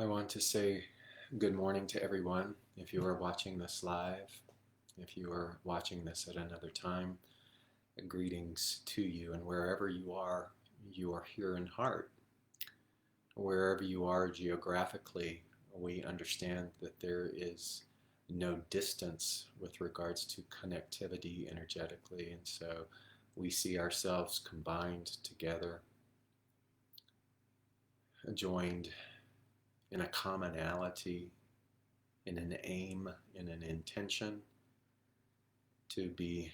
I want to say good morning to everyone. If you are watching this live, if you are watching this at another time, greetings to you. And wherever you are here in heart. Wherever you are geographically, we understand that there is no distance with regards to connectivity energetically. And so we see ourselves combined together, joined in a commonality, in an aim, in an intention to be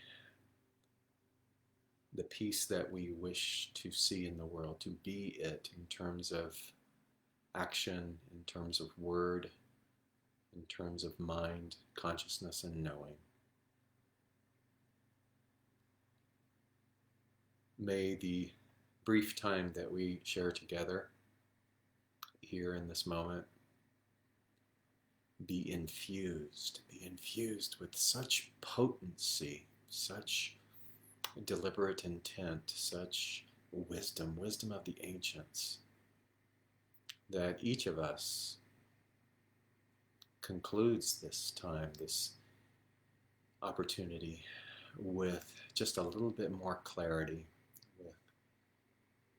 the peace that we wish to see in the world, to be it in terms of action, in terms of word, in terms of mind, consciousness, and knowing. May the brief time that we share together here in this moment be infused with such potency, such deliberate intent, such wisdom of the ancients, that each of us concludes this time, this opportunity, with just a little bit more clarity, with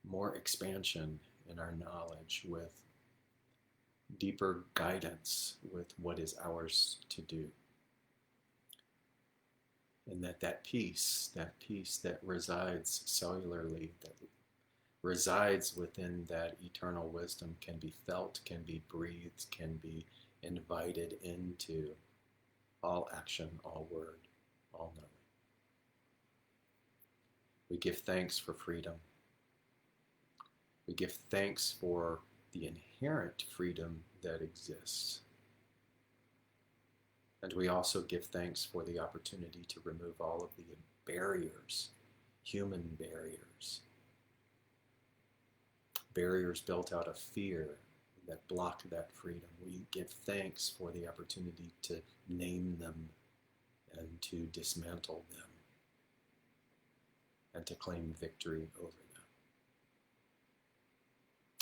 more expansion in our knowledge, with deeper guidance with what is ours to do. And that peace that resides cellularly, that resides within that eternal wisdom can be felt, can be breathed, can be invited into all action, all word, all knowing. We give thanks for freedom. We give thanks for the inherent freedom that exists. And we also give thanks for the opportunity to remove all of the barriers, human barriers built out of fear that block that freedom. We give thanks for the opportunity to name them and to dismantle them and to claim victory over them,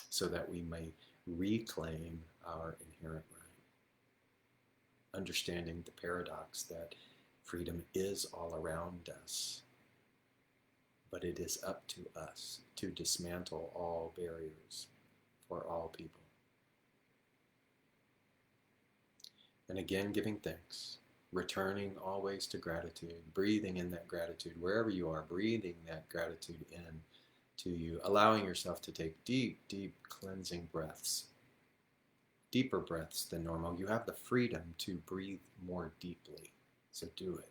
so that we may reclaim our inherent right. Understanding the paradox that freedom is all around us, but it is up to us to dismantle all barriers for all people. And again, giving thanks, returning always to gratitude, breathing in that gratitude wherever you are, breathing that gratitude in to you, allowing yourself to take deep, deep cleansing breaths, deeper breaths than normal. You have the freedom to breathe more deeply, so do it.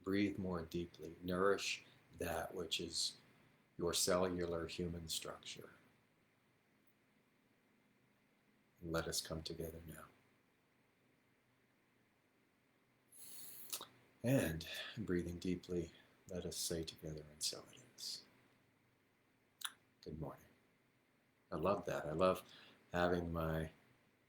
Breathe more deeply. Nourish that which is your cellular human structure. And let us come together now. And breathing deeply, let us say together, and so it is. Good morning. I love that. I love having my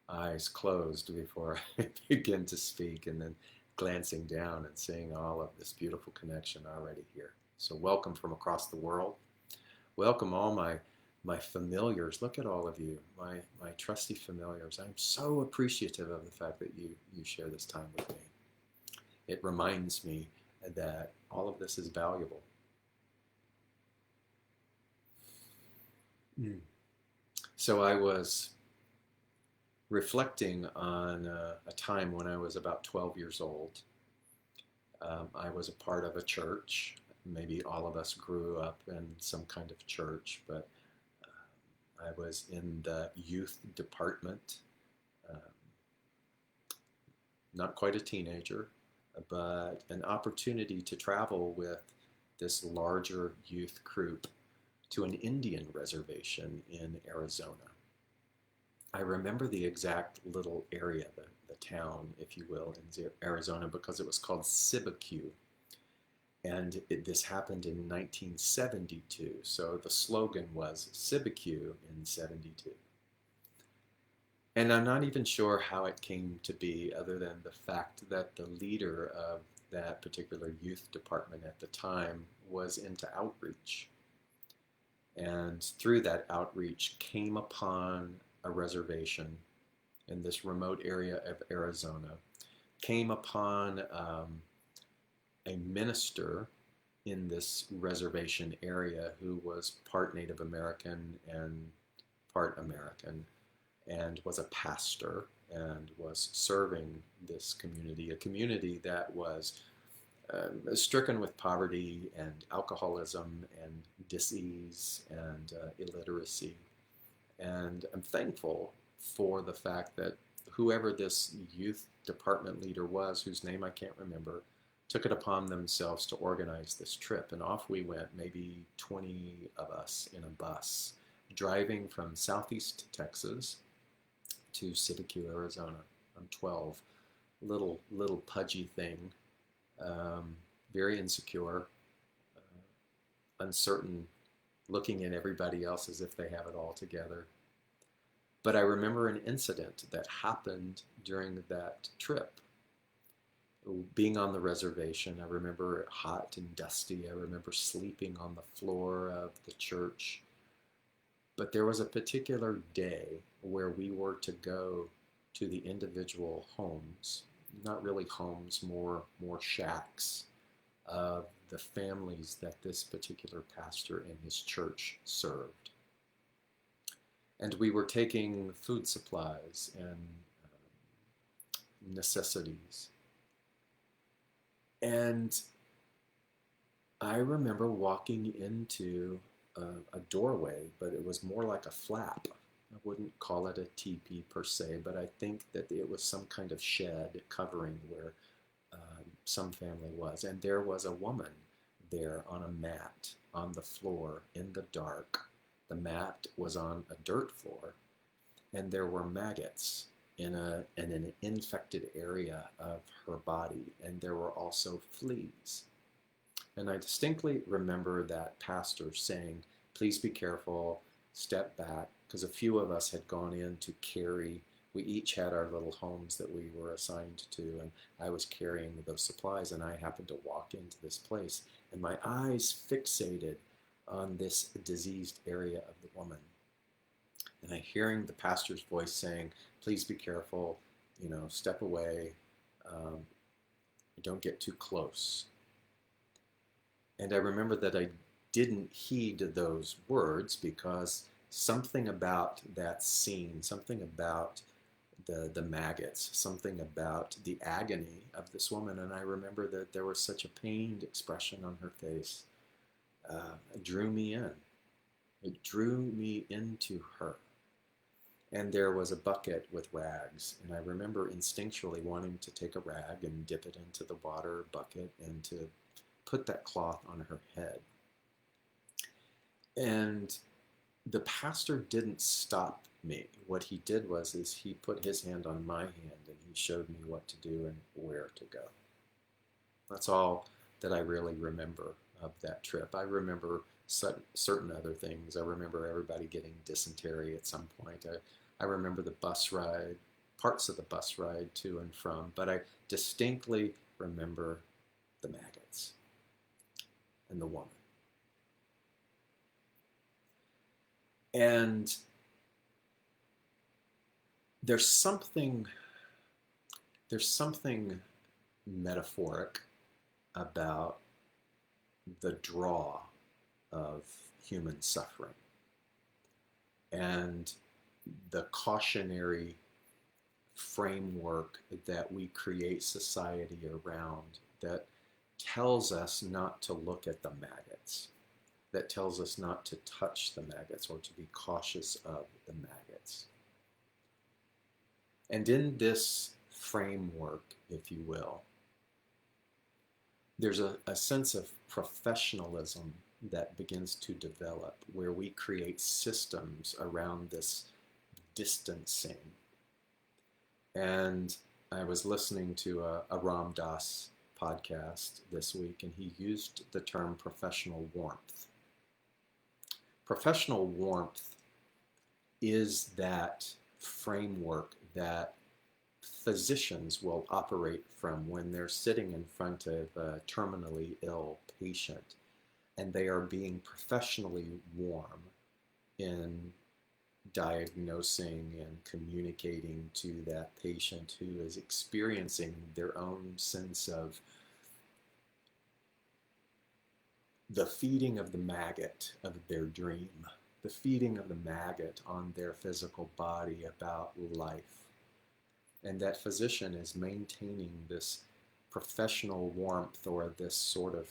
eyes closed before I begin to speak, and then glancing down and seeing all of this beautiful connection already here. So welcome from across the world. Welcome all my familiars. Look at all of you, my trusty familiars. I'm so appreciative of the fact that you share this time with me. It reminds me that all of this is valuable. So I was reflecting on a time when I was about 12 years old. I was a part of a church. Maybe all of us grew up in some kind of church, but I was in the youth department, not quite a teenager, but an opportunity to travel with this larger youth group to an Indian reservation in Arizona. I remember the exact little area, the town, if you will, in Arizona, because it was called Sibique. And this happened in 1972. So the slogan was Sibique in 72. And I'm not even sure how it came to be, other than the fact that the leader of that particular youth department at the time was into outreach. And through that outreach came upon a reservation in this remote area of Arizona, came upon a minister in this reservation area who was part Native American and part American, and was a pastor and was serving this community, a community that was stricken with poverty and alcoholism and disease and illiteracy. And I'm thankful for the fact that whoever this youth department leader was, whose name I can't remember, took it upon themselves to organize this trip. And off we went, maybe 20 of us in a bus, driving from southeast Texas to Sibique, Arizona. I'm 12, little pudgy thing, very insecure, uncertain, looking at everybody else as if they have it all together. But I remember an incident that happened during that trip. Being on the reservation, I remember it hot and dusty. I remember sleeping on the floor of the church. But there was a particular day where we were to go to the individual homes, not really homes, more shacks of the families that this particular pastor and his church served. And we were taking food supplies and necessities. And I remember walking into a doorway, but it was more like a flap. I wouldn't call it a teepee per se, but I think that it was some kind of shed covering where some family was. And there was a woman there on a mat on the floor in the dark. The mat was on a dirt floor, and there were maggots in an infected area of her body, and there were also fleas. And I distinctly remember that pastor saying, please be careful, step back, because a few of us had gone in to carry. We each had our little homes that we were assigned to, and I was carrying those supplies, and I happened to walk into this place, and my eyes fixated on this diseased area of the woman. And I hearing the pastor's voice saying, please be careful, step away, don't get too close. And I remember that I didn't heed those words because something about that scene, something about the maggots, something about the agony of this woman, and I remember that there was such a pained expression on her face, drew me in. It drew me into her. And there was a bucket with rags, and I remember instinctually wanting to take a rag and dip it into the water bucket and to put that cloth on her head. And the pastor didn't stop me. What he did was he put his hand on my hand and he showed me what to do and where to go. That's all that I really remember of that trip. I remember certain other things. I remember everybody getting dysentery at some point. I remember the bus ride, parts of the bus ride to and from, but I distinctly remember the maggots and the woman. And there's something metaphoric about the draw of human suffering and the cautionary framework that we create society around that tells us not to look at the maggots, that tells us not to touch the maggots or to be cautious of the maggots. And in this framework, if you will, there's a sense of professionalism that begins to develop where we create systems around this distancing. And I was listening to a Ram Dass podcast this week, and he used the term professional warmth. Professional warmth is that framework that physicians will operate from when they're sitting in front of a terminally ill patient and they are being professionally warm in diagnosing and communicating to that patient who is experiencing their own sense of the feeding of the maggot of their dream, the feeding of the maggot on their physical body about life. And that physician is maintaining this professional warmth or this sort of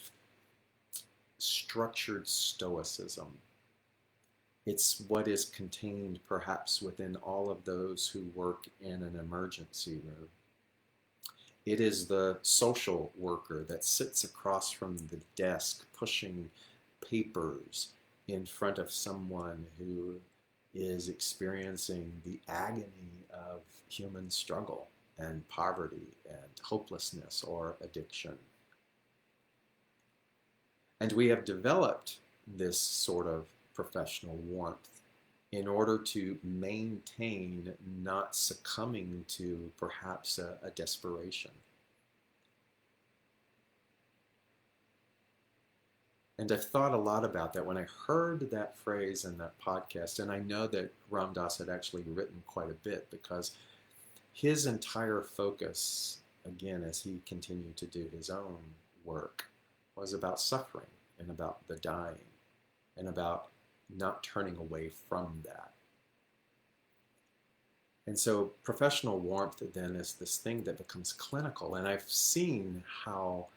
structured stoicism. It's what is contained perhaps within all of those who work in an emergency room. It is the social worker that sits across from the desk pushing papers in front of someone who is experiencing the agony of human struggle and poverty and hopelessness or addiction. And we have developed this sort of professional warmth in order to maintain not succumbing to perhaps a desperation. And I've thought a lot about that when I heard that phrase in that podcast, and I know that Ram Dass had actually written quite a bit because his entire focus, again, as he continued to do his own work, was about suffering and about the dying and about not turning away from that. And so professional warmth then is this thing that becomes clinical. And I've seen how,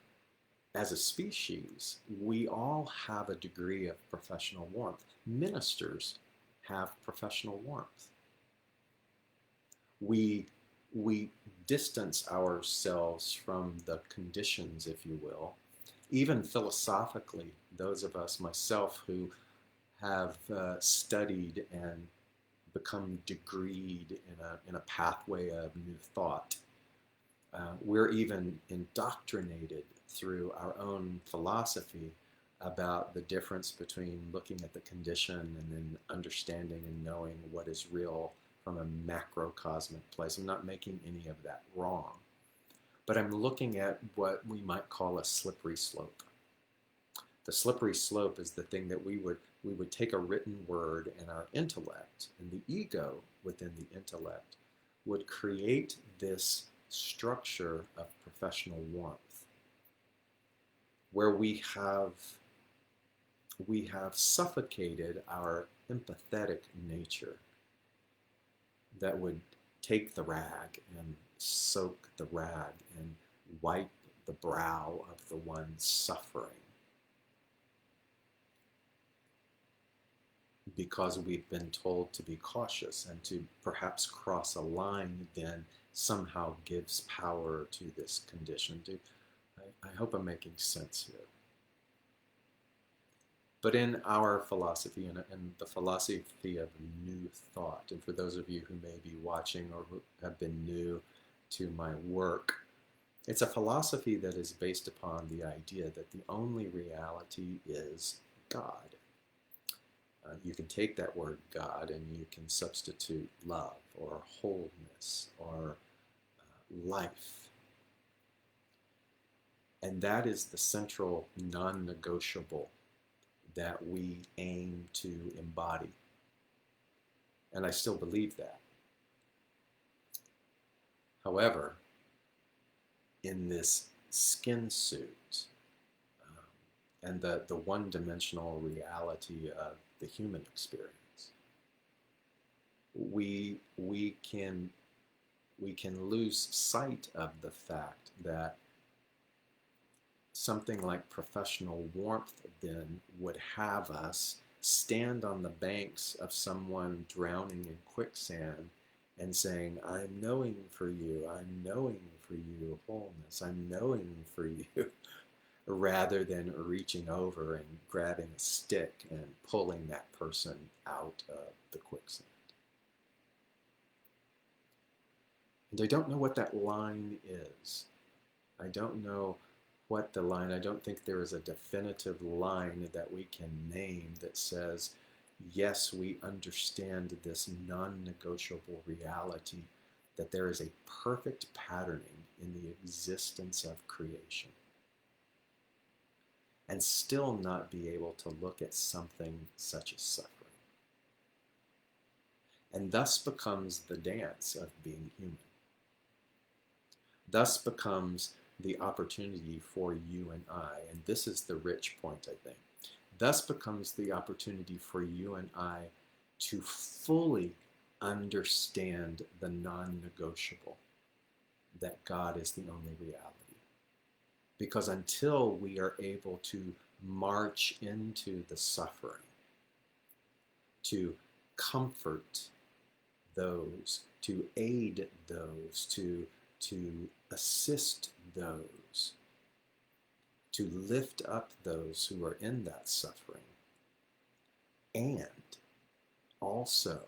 as a species, we all have a degree of professional warmth. Ministers have professional warmth. We distance ourselves from the conditions, if you will. Even philosophically, those of us, myself, who have studied and become degreed in a pathway of new thought, we're even indoctrinated through our own philosophy about the difference between looking at the condition and then understanding and knowing what is real from a macrocosmic place. I'm not making any of that wrong, but I'm looking at what we might call a slippery slope. The slippery slope is the thing that we would take a written word, and our intellect and the ego within the intellect would create this structure of professional warmth where we have suffocated our empathetic nature that would take the rag and soak the rag and wipe the brow of the one suffering, because we've been told to be cautious, and to perhaps cross a line then somehow gives power to this condition. I hope I'm making sense here. But in our philosophy and the philosophy of new thought, and for those of you who may be watching or who have been new to my work, it's a philosophy that is based upon the idea that the only reality is God. You can take that word God and you can substitute love or wholeness or life. And that is the central non-negotiable that we aim to embody. And I still believe that. However, in this skin suit and the one-dimensional reality of the human experience, we can lose sight of the fact that something like professional warmth then would have us stand on the banks of someone drowning in quicksand and saying, I'm knowing for you, I'm knowing for you wholeness, I'm knowing for you, rather than reaching over and grabbing a stick and pulling that person out of the quicksand. And I don't know what that line is. I don't know what the line, I don't think there is a definitive line that we can name that says, yes, we understand this non-negotiable reality that there is a perfect patterning in the existence of creation, and still not be able to look at something such as suffering. and thus becomes the dance of being human. Thus becomes the opportunity for you and I, and this is the rich point, I think. Thus becomes the opportunity for you and I to fully understand the non-negotiable, that God is the only reality. Because until we are able to march into the suffering, to comfort those, to aid those, to assist those, to lift up those who are in that suffering, and also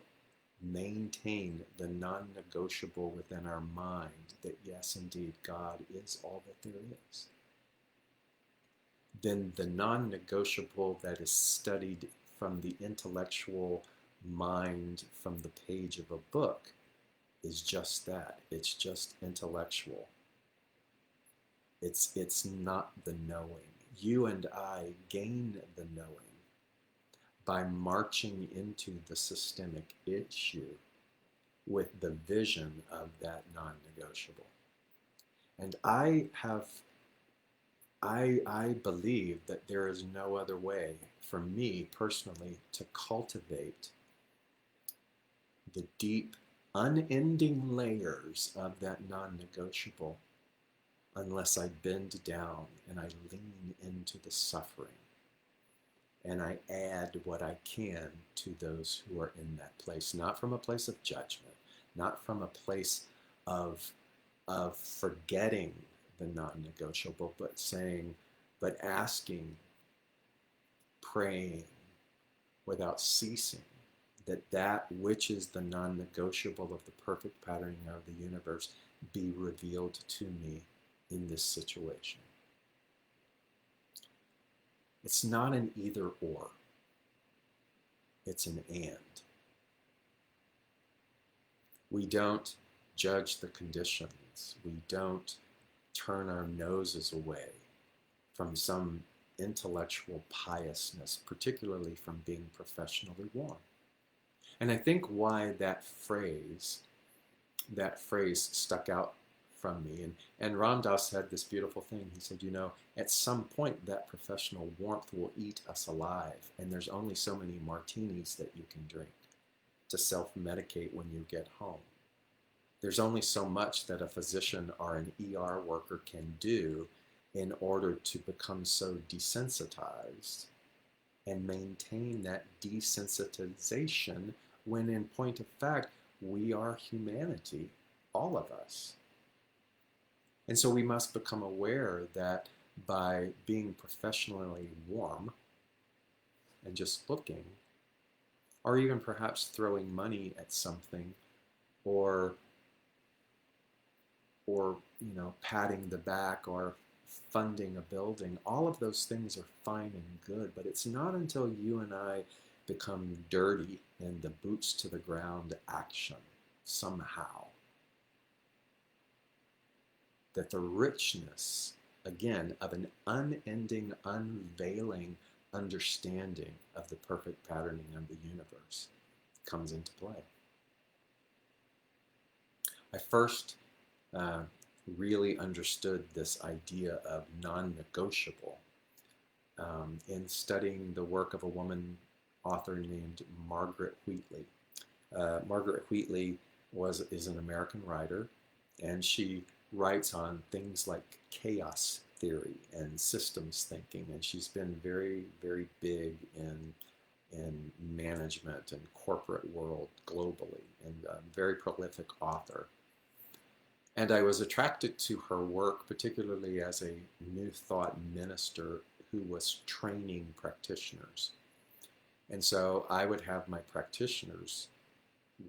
maintain the non-negotiable within our mind that yes, indeed, God is all that there is, then the non-negotiable that is studied from the intellectual mind from the page of a book is just that. It's just intellectual. It's not the knowing. You and I gain the knowing by marching into the systemic issue with the vision of that non-negotiable. And I believe that there is no other way for me personally to cultivate the deep, unending layers of that non-negotiable unless I bend down and I lean into the suffering and I add what I can to those who are in that place, not from a place of judgment, not from a place of forgetting the non-negotiable, but asking, praying without ceasing, that which is the non-negotiable of the perfect patterning of the universe be revealed to me in this situation. It's not an either or, it's an and. We don't judge the conditions. We don't turn our noses away from some intellectual piousness, particularly from being professionally warm. And I think why that phrase stuck out from me, and Ram Dass had this beautiful thing. He said, at some point that professional warmth will eat us alive, and there's only so many martinis that you can drink to self-medicate when you get home. There's only so much that a physician or an ER worker can do in order to become so desensitized and maintain that desensitization when in point of fact, we are humanity, all of us. And so we must become aware that by being professionally warm and just looking, or even perhaps throwing money at something, or patting the back or funding a building, all of those things are fine and good, but it's not until you and I become dirty in the boots to the ground action somehow that the richness, again, of an unending, unveiling understanding of the perfect patterning of the universe comes into play. I first really understood this idea of non-negotiable in studying the work of a woman author named Margaret Wheatley. Margaret Wheatley is an American writer, and she writes on things like chaos theory and systems thinking, and she's been very, very big in management and corporate world globally, and a very prolific author. And I was attracted to her work, particularly as a New Thought minister who was training practitioners. And so I would have my practitioners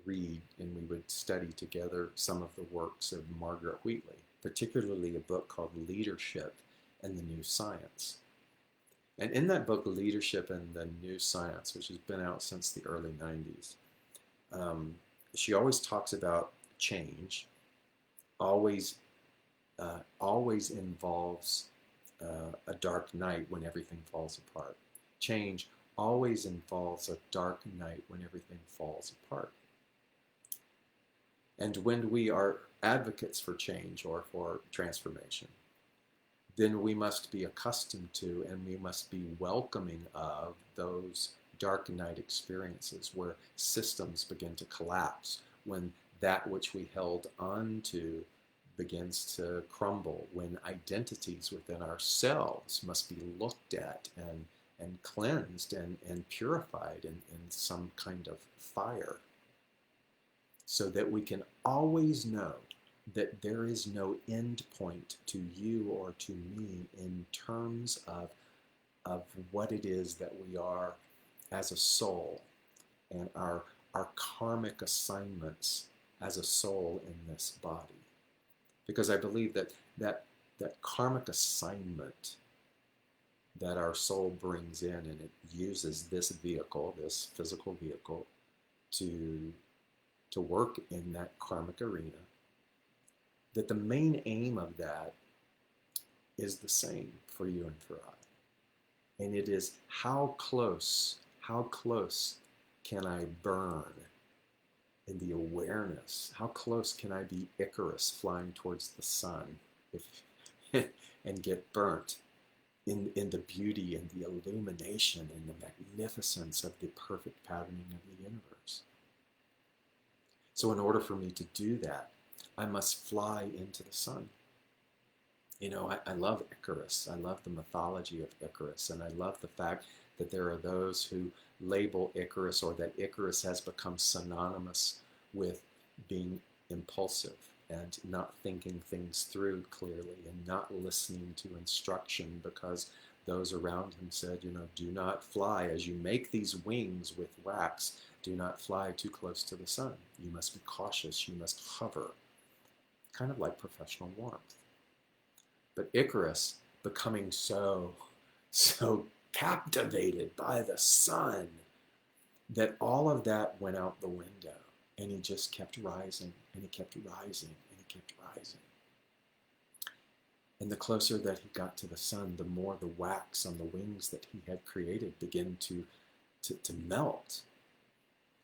read, and we would study together some of the works of Margaret Wheatley, particularly a book called Leadership and the New Science. And in that book, Leadership and the New Science, which has been out since the early 90s, she always talks about change, always involves a dark night when everything falls apart. Change always involves a dark night when everything falls apart. And when we are advocates for change or for transformation, then we must be accustomed to and we must be welcoming of those dark night experiences where systems begin to collapse, when that which we held on to begins to crumble, when identities within ourselves must be looked at and cleansed and purified in some kind of fire, so that we can always know that there is no end point to you or to me in terms of what it is that we are as a soul, and our karmic assignments as a soul in this body. Because I believe that karmic assignment that our soul brings in, and it uses this vehicle, this physical vehicle, to work in that karmic arena, that the main aim of that is the same for you and for I. And it is how close can I burn in the awareness? How close can I be Icarus flying towards the sun and get burnt in the beauty and the illumination and the magnificence of the perfect patterning of the universe? So in order for me to do that, I must fly into the sun. You know, I love Icarus. I love the mythology of Icarus. And I love the fact that there are those who label Icarus, or that Icarus has become synonymous with being impulsive and not thinking things through clearly and not listening to instruction, because those around him said, you know, do not fly as you make these wings with wax. Do not fly too close to the sun. You must be cautious. You must hover. Kind of like professional warmth. But Icarus, becoming so captivated by the sun, that all of that went out the window, and he just kept rising, and he kept rising, and he kept rising. And the closer that he got to the sun, the more the wax on the wings that he had created began to melt.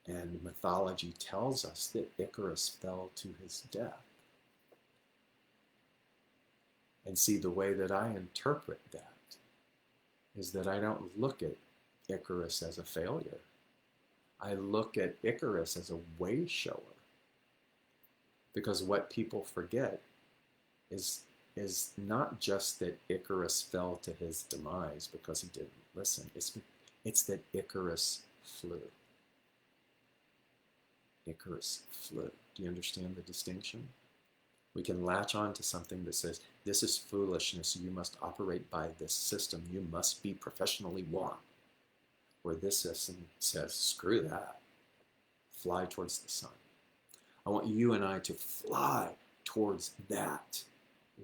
And mythology tells us that Icarus fell to his death. And see, the way that I interpret that is that I don't look at Icarus as a failure. I look at Icarus as a way shower. Because what people forget is not just that Icarus fell to his demise because he didn't listen. It's that Icarus flew. Icarus flew. Do you understand the distinction? We can latch on to something that says, this is foolishness, you must operate by this system, you must be professionally warm. Where this system says, screw that, fly towards the sun. I want you and I to fly towards that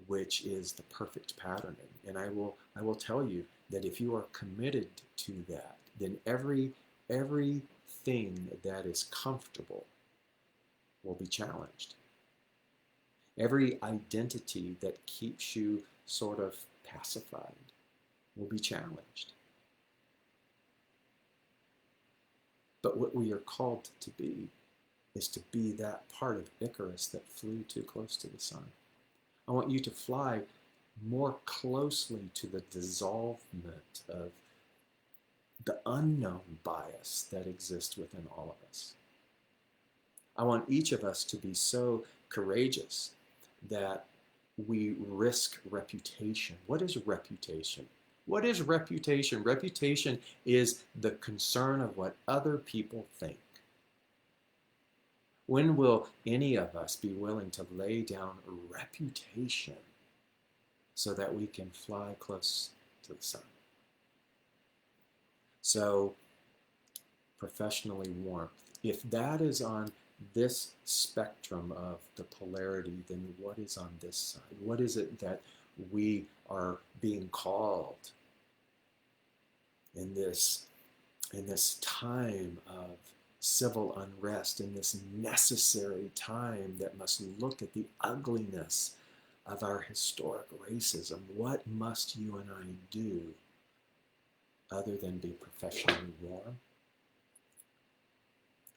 which is the perfect patterning. And I will tell you that if you are committed to that, then everything that is comfortable will be challenged. Every identity that keeps you sort of pacified will be challenged. But what we are called to be is to be that part of Icarus that flew too close to the sun. I want you to fly more closely to the dissolvement of the unknown bias that exists within all of us. I want each of us to be so courageous that we risk reputation. What is reputation? What is reputation? Reputation is the concern of what other people think. When will any of us be willing to lay down reputation so that we can fly close to the sun? So, professionally warmth. If that is on this spectrum of the polarity, then what is on this side? What is it that we are being called in this time of civil unrest, in this necessary time that must look at the ugliness of our historic racism? What must you and I do other than be professionally warm?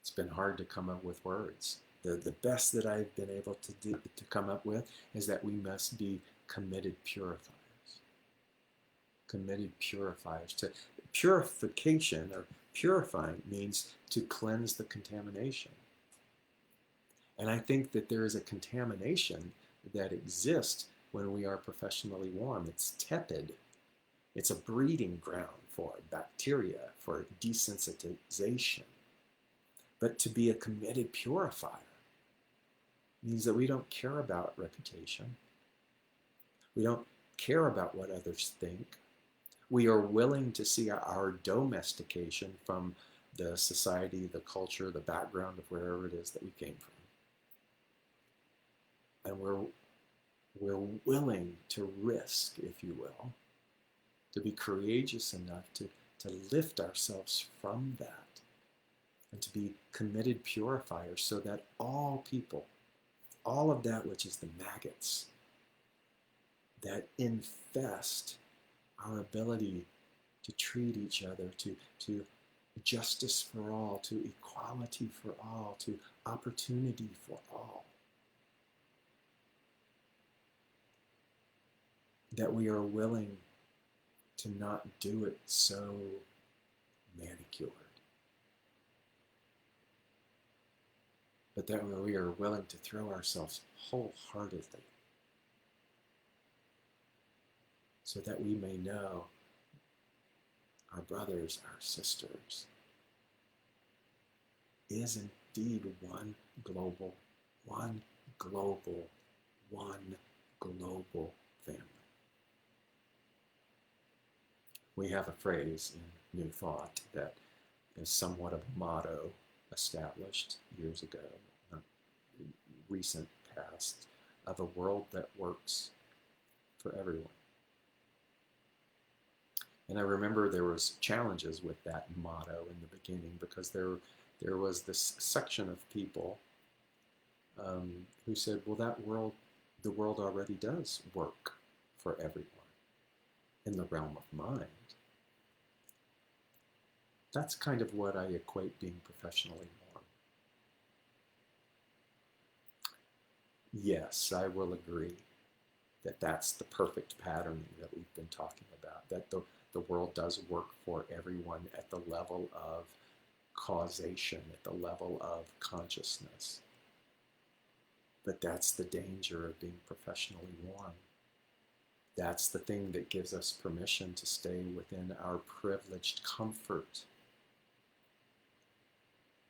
It's been hard to come up with words. The best that I've been able to come up with is that we must be committed purifiers. Committed purifiers. To purification or purifying means to cleanse the contamination. And I think that there is a contamination that exists when we are professionally warm. It's tepid. It's a breeding ground for bacteria, for desensitization. But to be a committed purifier means that we don't care about reputation. We don't care about what others think. We are willing to see our domestication from the society, the culture, the background of wherever it is that we came from. And we're willing to risk, if you will, to be courageous enough to lift ourselves from that and to be committed purifiers so that all people, all of that which is the maggots that infest our ability to treat each other, to justice for all, to equality for all, to opportunity for all, that we are willing to not do it so manicured, but that we are willing to throw ourselves wholeheartedly so that we may know our brothers, our sisters, is indeed one global family. We have a phrase in New Thought that is somewhat of a motto established years ago, recent past, of a world that works for everyone. And I remember there was challenges with that motto in the beginning because there was this section of people who said, well, the world already does work for everyone in the realm of mind. That's kind of what I equate being professionally warm. Yes, I will agree that that's the perfect pattern that we've been talking about, that the world does work for everyone at the level of causation, at the level of consciousness. But that's the danger of being professionally warm. That's the thing that gives us permission to stay within our privileged comfort.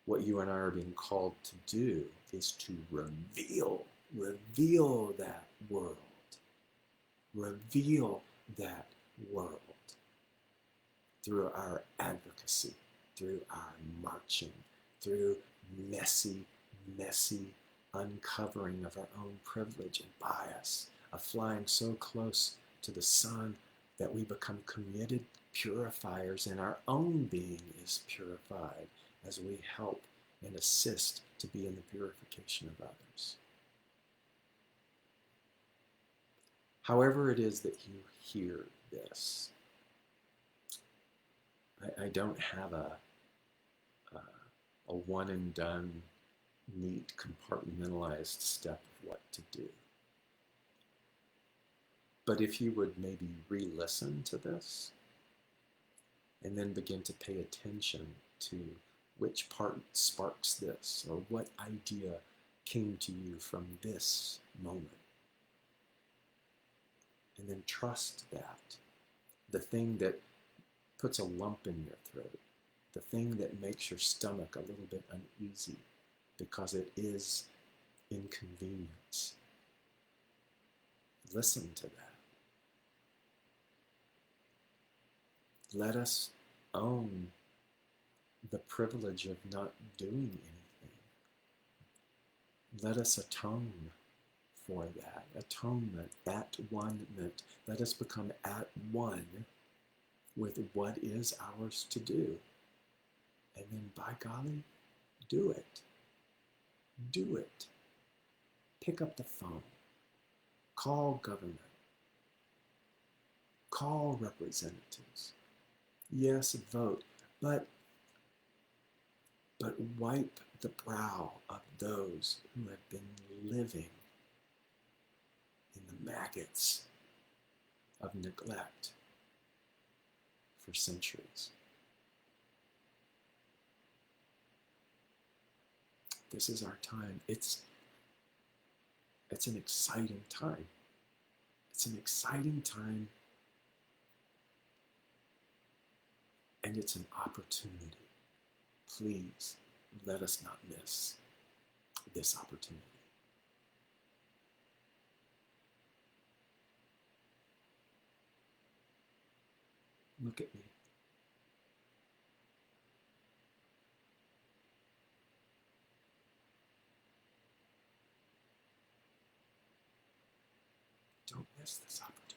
What you and I are being called to do is to reveal that world. Reveal that world through our advocacy, through our marching, through messy uncovering of our own privilege and bias, of flying so close to the sun that we become committed purifiers and our own being is purified as we help and assist to be in the purification of others. However it is that you hear this, I don't have a one and done, neat, compartmentalized step of what to do. But if you would maybe re-listen to this and then begin to pay attention to which part sparks this, or what idea came to you from this moment, and then trust that, the thing that puts a lump in your throat, the thing that makes your stomach a little bit uneasy because it is inconvenience. Listen to that. Let us own the privilege of not doing anything. Let us atone for that. Atonement, at one-ment. Let us become at one with what is ours to do. And then, by golly, do it. Do it. Pick up the phone. Call government. Call representatives. Yes, vote. But but wipe the brow of those who have been living in the maggots of neglect for centuries. This is our time. It's an exciting time. It's an exciting time, and it's an opportunity. Please let us not miss this opportunity. Look at me. Don't miss this opportunity.